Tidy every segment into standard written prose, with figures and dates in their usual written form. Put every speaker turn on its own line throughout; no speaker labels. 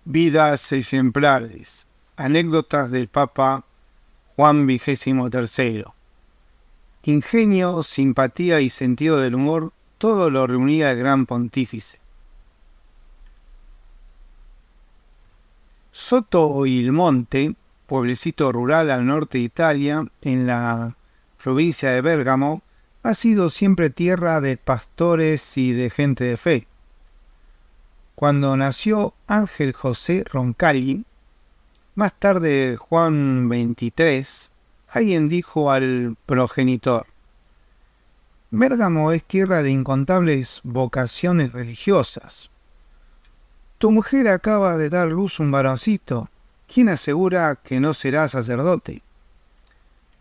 Vidas ejemplares. Anécdotas del Papa Juan XXIII. Ingenio, simpatía y sentido del humor, todo lo reunía el gran pontífice. Soto il Monte, pueblecito rural al norte de Italia, en la provincia de Bérgamo, ha sido siempre tierra de pastores y de gente de fe. Cuando nació Ángel José Roncalli, más tarde Juan XXIII, alguien dijo al progenitor: Bérgamo es tierra de incontables vocaciones religiosas. Tu mujer acaba de dar luz un varoncito. ¿Quién asegura que no será sacerdote?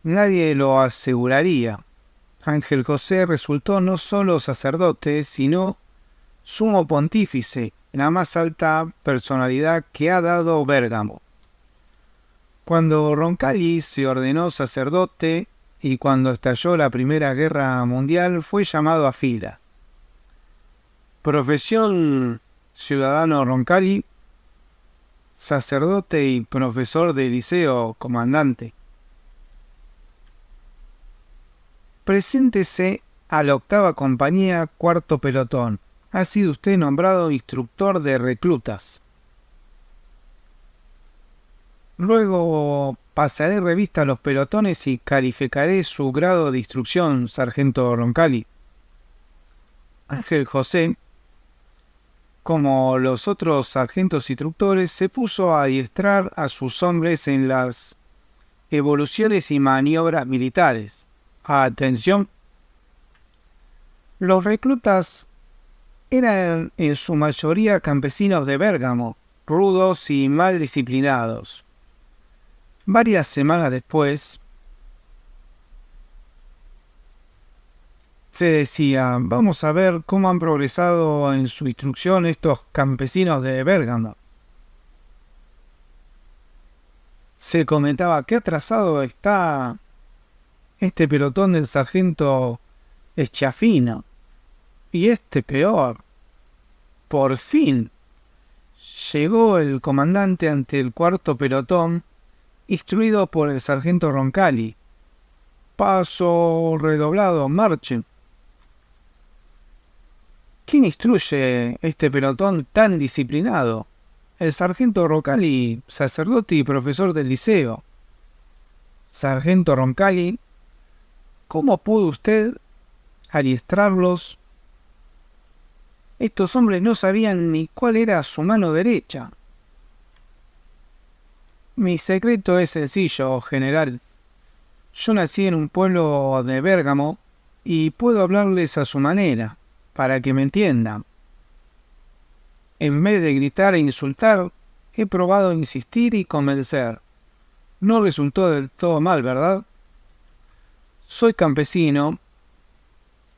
Nadie lo aseguraría. Ángel José resultó no solo sacerdote, sino sumo pontífice, la más alta personalidad que ha dado Bérgamo. Cuando Roncalli se ordenó sacerdote y cuando estalló la Primera Guerra Mundial fue llamado a filas. Profesión: ciudadano Roncalli, sacerdote y profesor de liceo, comandante. Preséntese a la 8ª compañía, 4º pelotón. Ha sido usted nombrado instructor de reclutas. Luego pasaré revista a los pelotones y calificaré su grado de instrucción, sargento Roncalli. Ángel José, como los otros sargentos instructores, se puso a adiestrar a sus hombres en las evoluciones y maniobras militares. Atención. Los reclutas eran en su mayoría campesinos de Bérgamo, rudos y mal disciplinados. Varias semanas después, se decía: vamos a ver cómo han progresado en su instrucción estos campesinos de Bérgamo. Se comentaba: qué atrasado está este pelotón del sargento Schiaffino. Y este peor. Por fin llegó el comandante ante el 4º pelotón, instruido por el sargento Roncalli. Paso redoblado, marchen. ¿Quién instruye este pelotón tan disciplinado? El sargento Roncalli, sacerdote y profesor del liceo. Sargento Roncalli, ¿cómo pudo usted adiestrarlos? Estos hombres no sabían ni cuál era su mano derecha. Mi secreto es sencillo, general. Yo nací en un pueblo de Bérgamo y puedo hablarles a su manera, para que me entiendan. En vez de gritar e insultar, he probado insistir y convencer. No resultó del todo mal, ¿verdad? Soy campesino.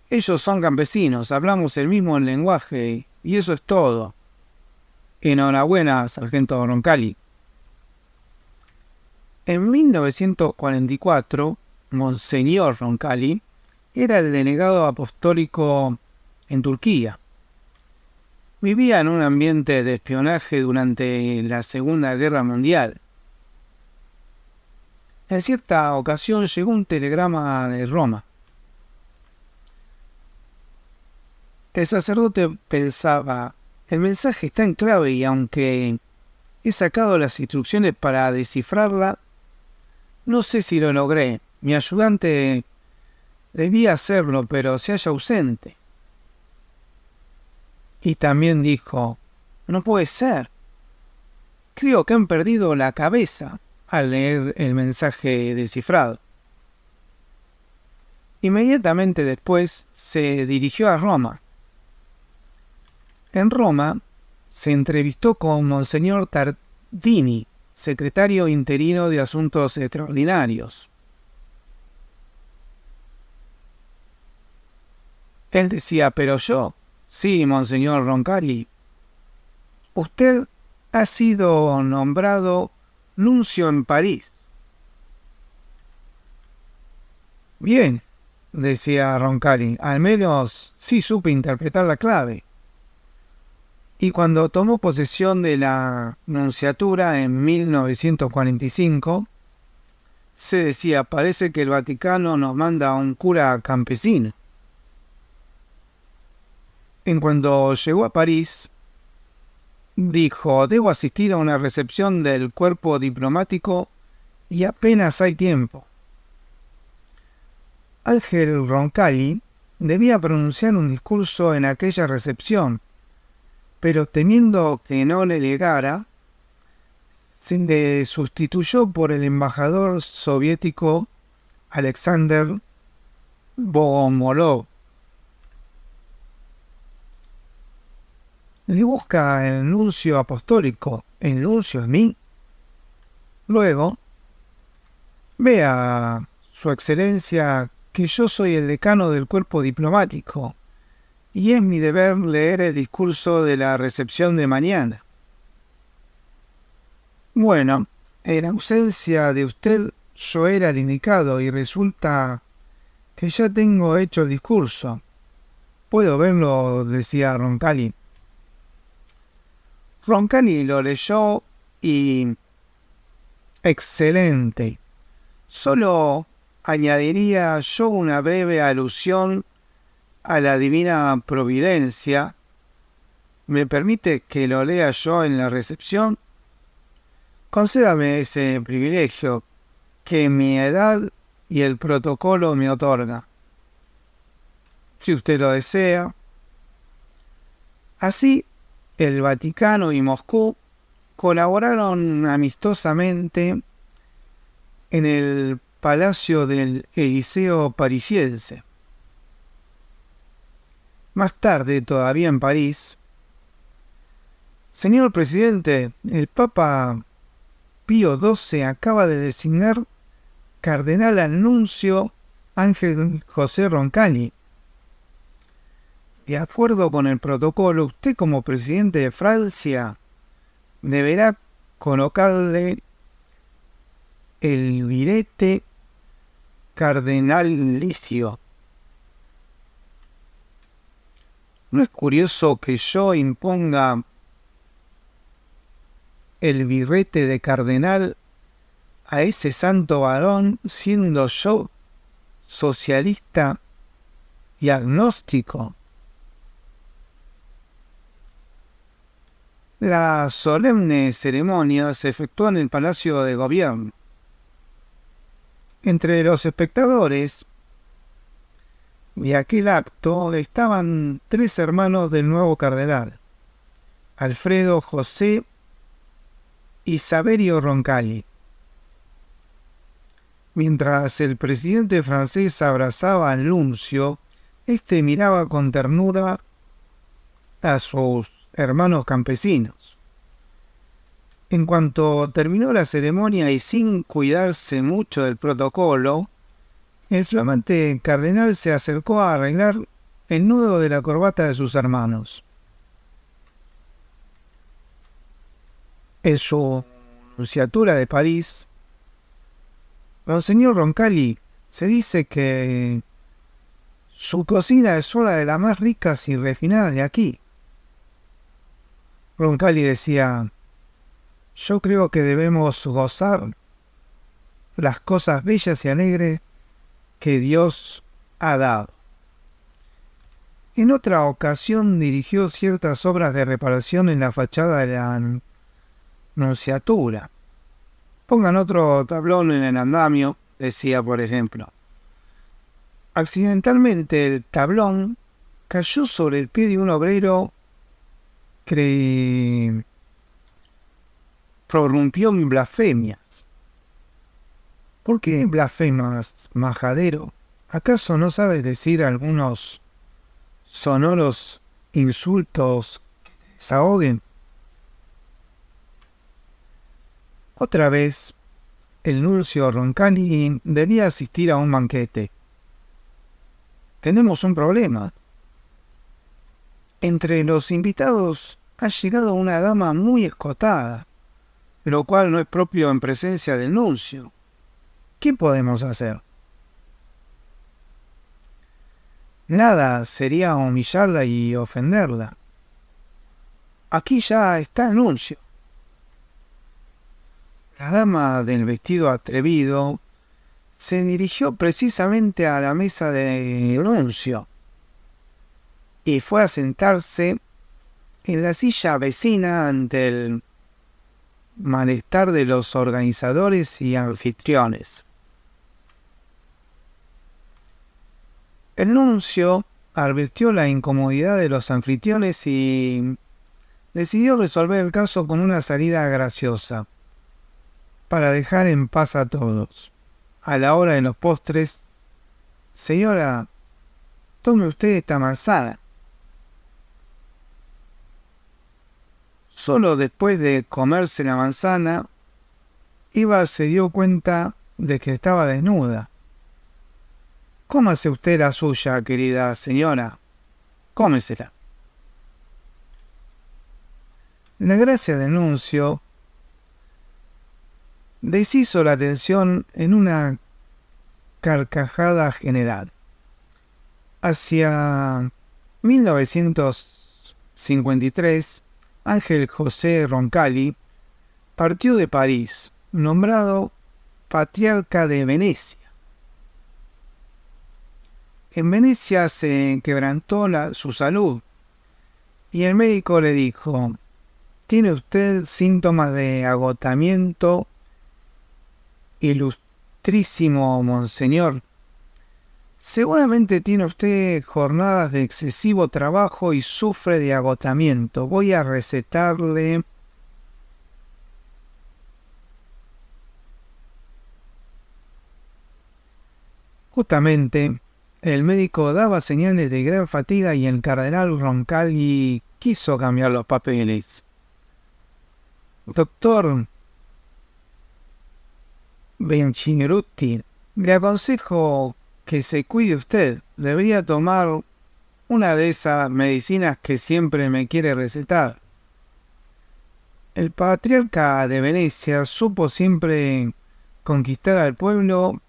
Ellos son campesinos, hablamos el mismo lenguaje y eso es todo. Enhorabuena, sargento Roncalli. En 1944, Monseñor Roncalli era el delegado apostólico en Turquía. Vivía en un ambiente de espionaje durante la Segunda Guerra Mundial. En cierta ocasión llegó un telegrama de Roma. El sacerdote pensaba: el mensaje está en clave y aunque he sacado las instrucciones para descifrarla, no sé si lo logré. Mi ayudante debía hacerlo, pero se halla ausente. Y también dijo: no puede ser. Creo que han perdido la cabeza al leer el mensaje descifrado. Inmediatamente después se dirigió a Roma. En Roma se entrevistó con Monseñor Tardini, secretario interino de Asuntos Extraordinarios. Él decía: pero yo, sí, Monseñor Roncalli, usted ha sido nombrado nuncio en París. Bien, decía Roncalli, al menos sí supe interpretar la clave. Y cuando tomó posesión de la nunciatura en 1945, se decía, parece que el Vaticano nos manda a un cura campesino. En cuanto llegó a París, dijo, debo asistir a una recepción del cuerpo diplomático y apenas hay tiempo. Ángel Roncalli debía pronunciar un discurso en aquella recepción, pero temiendo que no le llegara, se le sustituyó por el embajador soviético Alexander Bogomolov. Le busca el nuncio apostólico, el nuncio es mí. Luego, ve a su excelencia que yo soy el decano del cuerpo diplomático y es mi deber leer el discurso de la recepción de mañana. Bueno, en ausencia de usted yo era el indicado y resulta que ya tengo hecho el discurso. ¿Puedo verlo?, decía Roncalli. Roncalli lo leyó y... excelente. Solo añadiría yo una breve alusión a la divina providencia. ¿Me permite que lo lea yo en la recepción? Concédame ese privilegio que mi edad y el protocolo me otorga. Si usted lo desea. Así, el Vaticano y Moscú colaboraron amistosamente en el Palacio del Eliseo parisiense. Más tarde, todavía en París, señor presidente, el Papa Pío XII acaba de designar cardenal al nuncio Ángel José Roncalli. De acuerdo con el protocolo, usted como presidente de Francia deberá colocarle el birete cardenalicio. ¿No es curioso que yo imponga el birrete de cardenal a ese santo varón siendo yo socialista y agnóstico? La solemne ceremonia se efectuó en el Palacio de Gobierno. Entre los espectadores de aquel acto estaban 3 hermanos del nuevo cardenal, Alfredo, José y Saverio Roncalli. Mientras el presidente francés abrazaba al nuncio, este miraba con ternura a sus hermanos campesinos. En cuanto terminó la ceremonia y sin cuidarse mucho del protocolo, el flamante cardenal se acercó a arreglar el nudo de la corbata de sus hermanos. En su nunciatura de París, Monseñor Roncalli, se dice que su cocina es una de las más ricas y refinadas de aquí. Roncalli decía, yo creo que debemos gozar las cosas bellas y alegres que Dios ha dado. En otra ocasión dirigió ciertas obras de reparación en la fachada de la nunciatura. Pongan otro tablón en el andamio, decía por ejemplo. Accidentalmente el tablón cayó sobre el pie de un obrero que prorrumpió en blasfemias. ¿Por qué blasfemas, majadero? ¿Acaso no sabes decir algunos sonoros insultos que te desahoguen? Otra vez, el nuncio Roncalli debía asistir a un banquete. Tenemos un problema. Entre los invitados ha llegado una dama muy escotada, lo cual no es propio en presencia del nuncio. ¿Qué podemos hacer? Nada, sería humillarla y ofenderla. aquí ya está el nuncio. La dama del vestido atrevido se dirigió precisamente a la mesa del nuncio y fue a sentarse en la silla vecina ante el malestar de los organizadores y anfitriones. El nuncio advirtió la incomodidad de los anfitriones y decidió resolver el caso con una salida graciosa, para dejar en paz a todos. A la hora de los postres, señora, tome usted esta manzana. Solo después de comerse la manzana, Eva se dio cuenta de que estaba desnuda. Cómase usted la suya, querida señora. Cómesela. La gracia del nuncio deshizo la tensión en una carcajada general. Hacia 1953, Ángel José Roncalli partió de París, nombrado patriarca de Venecia. En Venecia se quebrantó su salud y el médico le dijo: «Tiene usted síntomas de agotamiento, ilustrísimo monseñor. Seguramente tiene usted jornadas de excesivo trabajo y sufre de agotamiento. Voy a recetarle...». Justamente, el médico daba señales de gran fatiga y el cardenal Roncalli quiso cambiar los papeles. «Doctor Bencinerutti, le aconsejo que se cuide usted. Debería tomar una de esas medicinas que siempre me quiere recetar». El patriarca de Venecia supo siempre conquistar al pueblo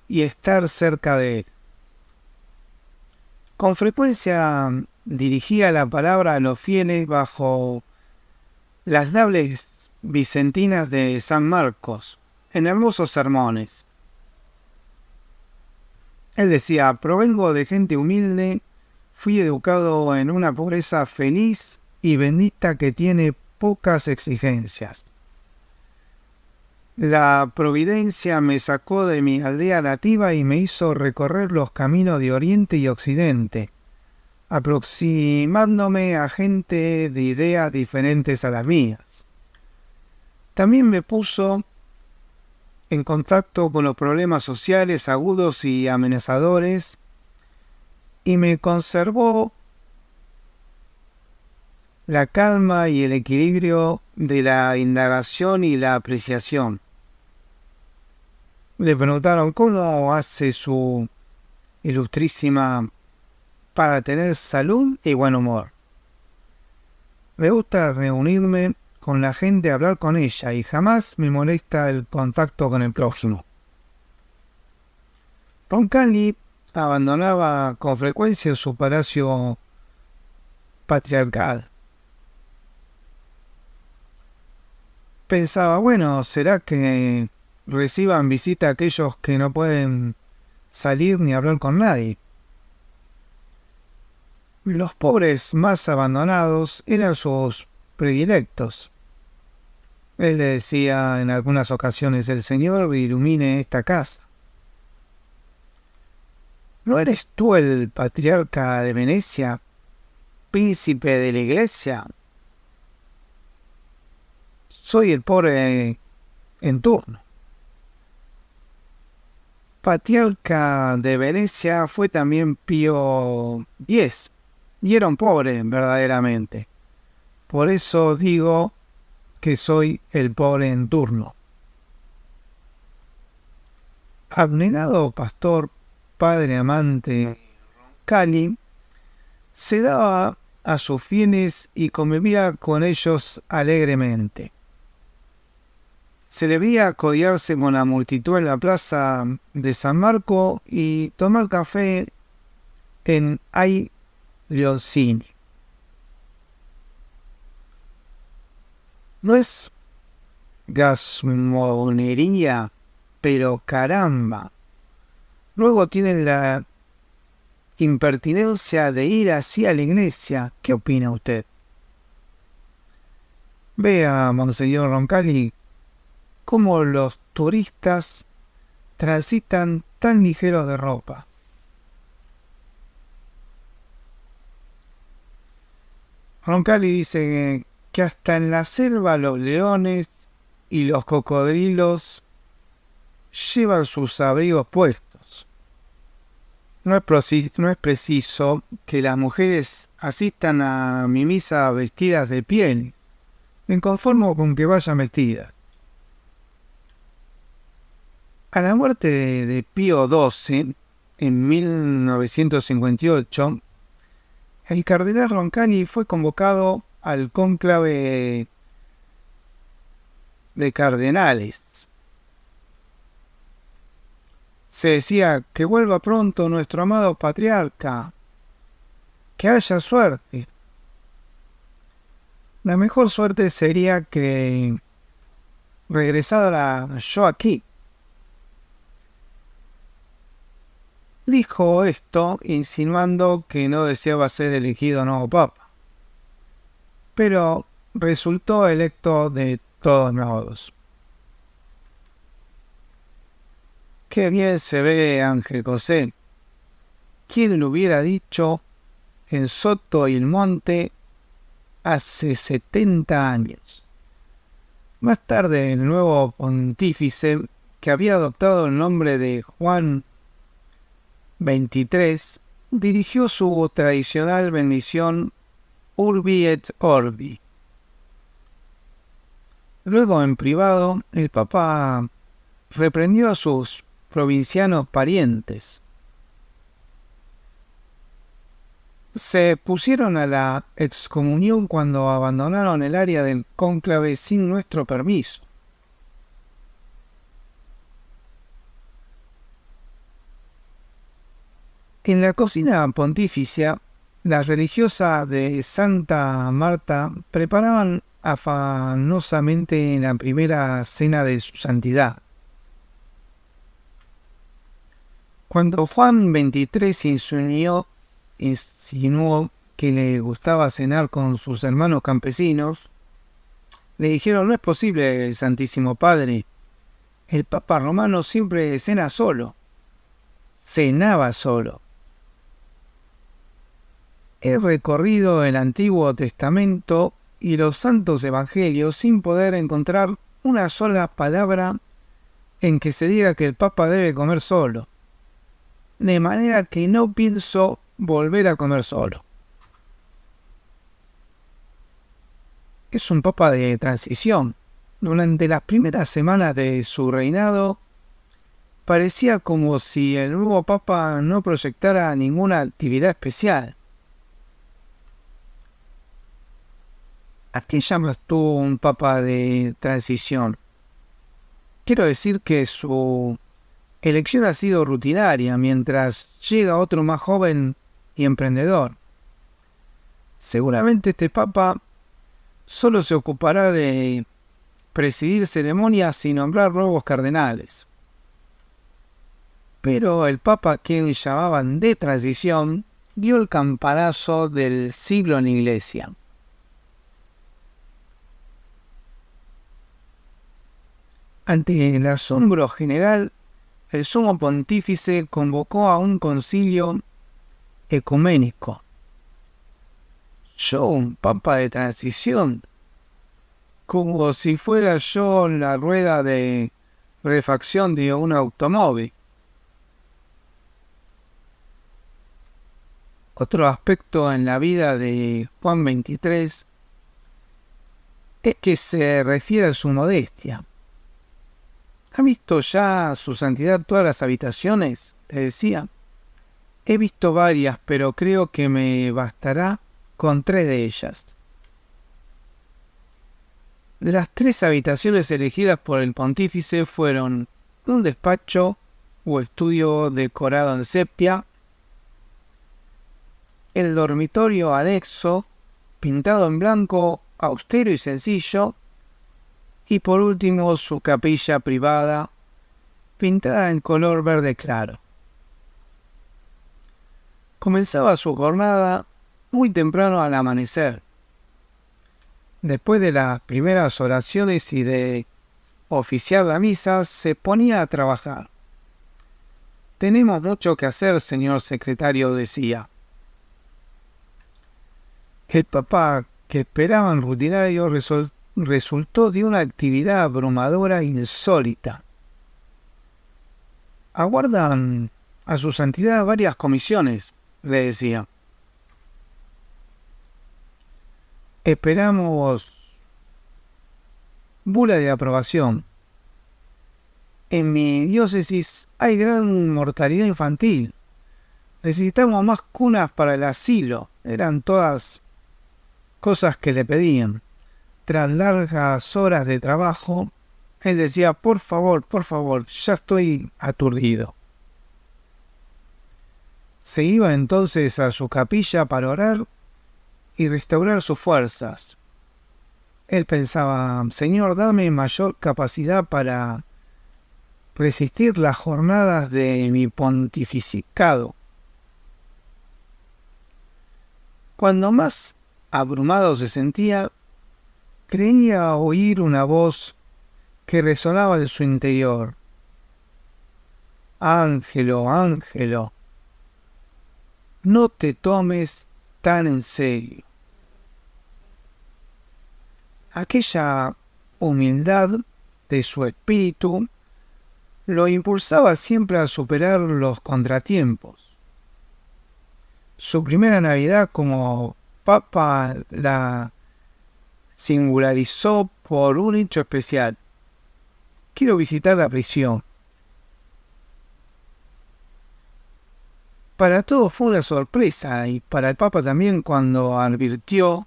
y estar cerca de él. Con frecuencia dirigía la palabra a los fieles bajo las naves vicentinas de San Marcos, en hermosos sermones. Él decía: «Provengo de gente humilde, fui educado en una pobreza feliz y bendita que tiene pocas exigencias. La providencia me sacó de mi aldea nativa y me hizo recorrer los caminos de Oriente y Occidente, aproximándome a gente de ideas diferentes a las mías. También me puso en contacto con los problemas sociales agudos y amenazadores y me conservó la calma y el equilibrio de la indagación y la apreciación». Le preguntaron: «¿Cómo hace su ilustrísima para tener salud y buen humor?». «Me gusta reunirme con la gente, hablar con ella, y jamás me molesta el contacto con el prójimo». Roncalli abandonaba con frecuencia su palacio patriarcal. Pensaba: «Bueno, ¿será que reciban visita a aquellos que no pueden salir ni hablar con nadie?». Los pobres más abandonados eran sus predilectos. Él le decía en algunas ocasiones: «El Señor ilumine esta casa». «¿No eres tú el patriarca de Venecia, príncipe de la iglesia?». «Soy el pobre en turno». Patriarca de Venecia fue también Pío X, y era un pobre verdaderamente. Por eso digo que soy el pobre en turno. Abnegado pastor, padre amante, Roncalli se daba a sus fieles y convivía con ellos alegremente. Se le veía codiarse con la multitud en la plaza de San Marco y tomar café en Ai Leoncini. No es gasmonería, pero caramba. Luego tienen la impertinencia de ir así a la iglesia. ¿Qué opina usted? Vea, Monseñor Roncalli, cómo los turistas transitan tan ligeros de ropa. Roncalli dice que hasta en la selva los leones y los cocodrilos llevan sus abrigos puestos. No es preciso que las mujeres asistan a mi misa vestidas de pieles. Me conformo con que vayan vestidas. A la muerte de Pío XII, en 1958, el cardenal Roncalli fue convocado al cónclave de cardenales. Se decía que vuelva pronto nuestro amado patriarca, que haya suerte. La mejor suerte sería que regresara yo aquí. Dijo esto insinuando que no deseaba ser elegido nuevo papa, pero resultó electo de todos modos. Qué bien se ve Ángel José. ¿Quién lo hubiera dicho en Soto y el Monte hace 70 años? Más tarde, el nuevo pontífice, que había adoptado el nombre de Juan XXIII, dirigió su tradicional bendición Urbi et Orbi. Luego, en privado, el Papa reprendió a sus provincianos parientes. Se pusieron a la excomunión cuando abandonaron el área del cónclave sin nuestro permiso. En la cocina pontificia, las religiosas de Santa Marta preparaban afanosamente la primera cena de su santidad. Cuando Juan XXIII insinuó que le gustaba cenar con sus hermanos campesinos, le dijeron: no es posible, Santísimo Padre, el Papa Romano siempre cena solo. Cenaba solo. He recorrido el Antiguo Testamento y los santos evangelios sin poder encontrar una sola palabra en que se diga que el Papa debe comer solo. De manera que no pienso volver a comer solo. Es un Papa de transición. Durante las primeras semanas de su reinado, parecía como si el nuevo Papa no proyectara ninguna actividad especial. ¿A qué llamas tú un Papa de transición? Quiero decir que su elección ha sido rutinaria, mientras llega otro más joven y emprendedor. Seguramente este Papa solo se ocupará de presidir ceremonias y nombrar nuevos cardenales. Pero el Papa, a quien llamaban de transición, dio el campanazo del siglo en la Iglesia. Ante el asombro general, el sumo pontífice convocó a un concilio ecuménico. Yo, un papa de transición, como si fuera yo la rueda de refacción de un automóvil. Otro aspecto en la vida de Juan XXIII es que se refiere a su modestia. ¿Ha visto ya su santidad todas las habitaciones?, le decía. He visto varias, pero creo que me bastará con 3 de ellas. Las 3 habitaciones elegidas por el pontífice fueron un despacho o estudio decorado en sepia, el dormitorio anexo, pintado en blanco, austero y sencillo, y por último su capilla privada, pintada en color verde claro. Comenzaba su jornada muy temprano al amanecer. Después de las primeras oraciones y de oficiar la misa, se ponía a trabajar. «Tenemos mucho que hacer, señor secretario», decía. El papá, que esperaban rutinario, resultó de una actividad abrumadora e insólita. «Aguardan a su santidad varias comisiones», le decía. «Esperamos bula de aprobación. En mi diócesis hay gran mortalidad infantil. Necesitamos más cunas para el asilo». Eran todas cosas que le pedían. Tras largas horas de trabajo, él decía: por favor, ya estoy aturdido». Se iba entonces a su capilla para orar y restaurar sus fuerzas. Él pensaba: «Señor, dame mayor capacidad para resistir las jornadas de mi pontificado». Cuando más abrumado se sentía, creía oír una voz que resonaba en su interior: «Ángelo, Ángelo, no te tomes tan en serio». Aquella humildad de su espíritu lo impulsaba siempre a superar los contratiempos. Su primera Navidad como Papa la singularizó por un hecho especial: «Quiero visitar la prisión». Para todos fue una sorpresa, y para el Papa también, cuando advirtió: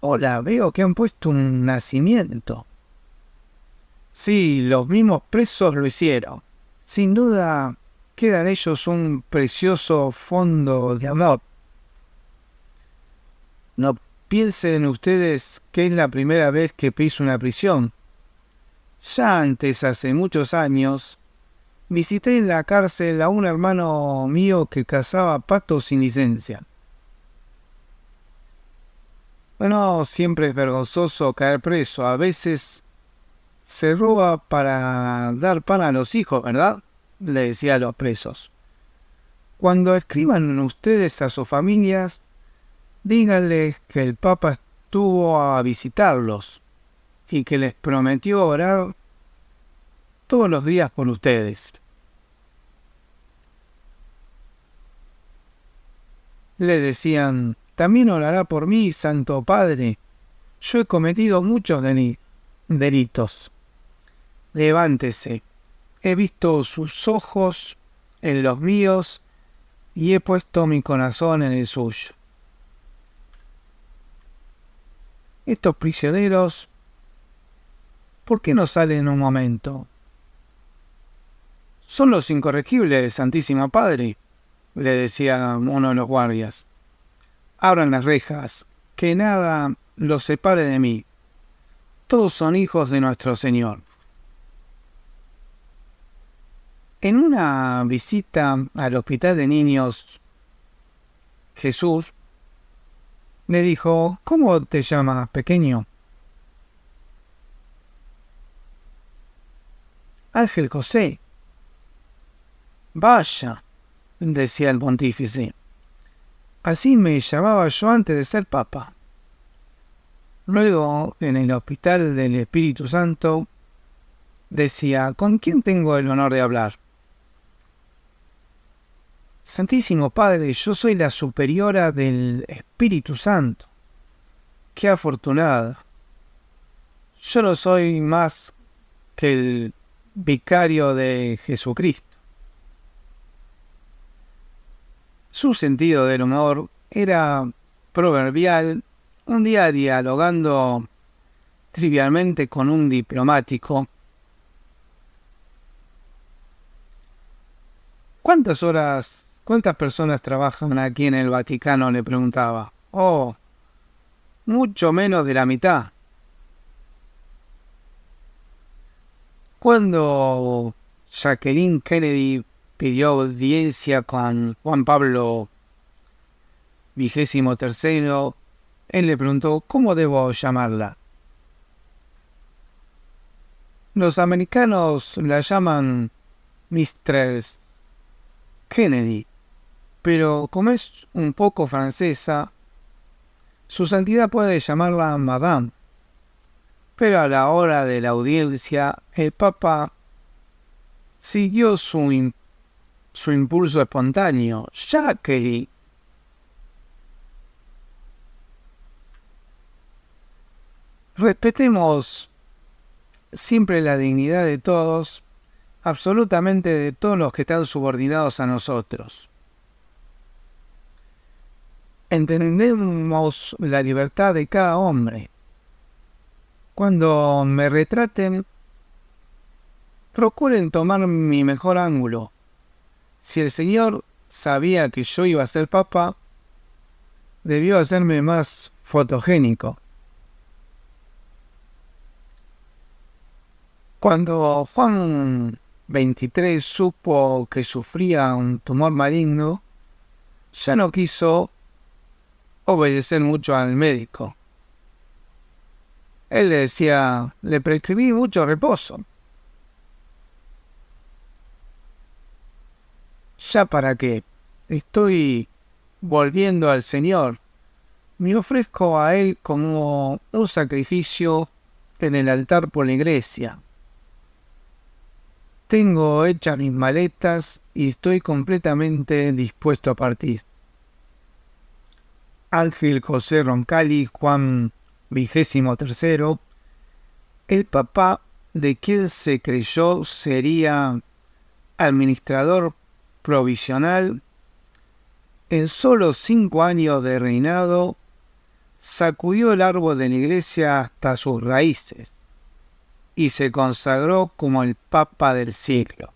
«Hola, veo que han puesto un nacimiento». Sí, los mismos presos lo hicieron. Sin duda queda en ellos un precioso fondo de amor. No piensen ustedes que es la primera vez que piso una prisión. Ya antes, hace muchos años, visité en la cárcel a un hermano mío que cazaba patos sin licencia. Bueno, siempre es vergonzoso caer preso. A veces se roba para dar pan a los hijos, ¿verdad?, le decía a los presos. Cuando escriban ustedes a sus familias, díganles que el Papa estuvo a visitarlos y que les prometió orar todos los días por ustedes. Le decían: «También orará por mí, Santo Padre. Yo he cometido muchos delitos. Levántese. He visto sus ojos en los míos y he puesto mi corazón en el suyo». Estos prisioneros, ¿por qué no salen un momento? «Son los incorregibles, Santísimo Padre», le decía uno de los guardias. «Abran las rejas, que nada los separe de mí. Todos son hijos de nuestro Señor». En una visita al hospital de niños, Jesús le dijo: «¿Cómo te llamas, pequeño?». «Ángel José». «Vaya», decía el pontífice, «así me llamaba yo antes de ser papa». Luego, en el hospital del Espíritu Santo, decía: «¿Con quién tengo el honor de hablar?». «Santísimo Padre, yo soy la superiora del Espíritu Santo». «Qué afortunada. Yo no soy más que el vicario de Jesucristo». Su sentido del humor era proverbial. Un día, dialogando trivialmente con un diplomático: ¿Cuántas personas trabajan aquí en el Vaticano?, le preguntaba. «Oh, mucho menos de la mitad». Cuando Jacqueline Kennedy pidió audiencia con Juan Pablo XXIII, él le preguntó: ¿cómo debo llamarla? Los americanos la llaman Mistress Kennedy, pero como es un poco francesa, su santidad puede llamarla Madame. Pero a la hora de la audiencia, el Papa siguió su impulso espontáneo: Jacqueline. Respetemos siempre la dignidad de todos, absolutamente de todos los que están subordinados a nosotros. Entendemos la libertad de cada hombre. Cuando me retraten, procuren tomar mi mejor ángulo. Si el Señor sabía que yo iba a ser papa, debió hacerme más fotogénico. Cuando Juan XXIII supo que sufría un tumor maligno, ya no quiso obedecer mucho al médico. Él le decía: le prescribí mucho reposo. ¿Ya para qué? Estoy volviendo al Señor. Me ofrezco a Él como un sacrificio en el altar por la iglesia. Tengo hechas mis maletas y estoy completamente dispuesto a partir. Ángel José Roncalli, Juan XXIII, el papa de quien se creyó sería administrador provisional, en solo 5 años de reinado, sacudió el árbol de la iglesia hasta sus raíces y se consagró como el papa del siglo.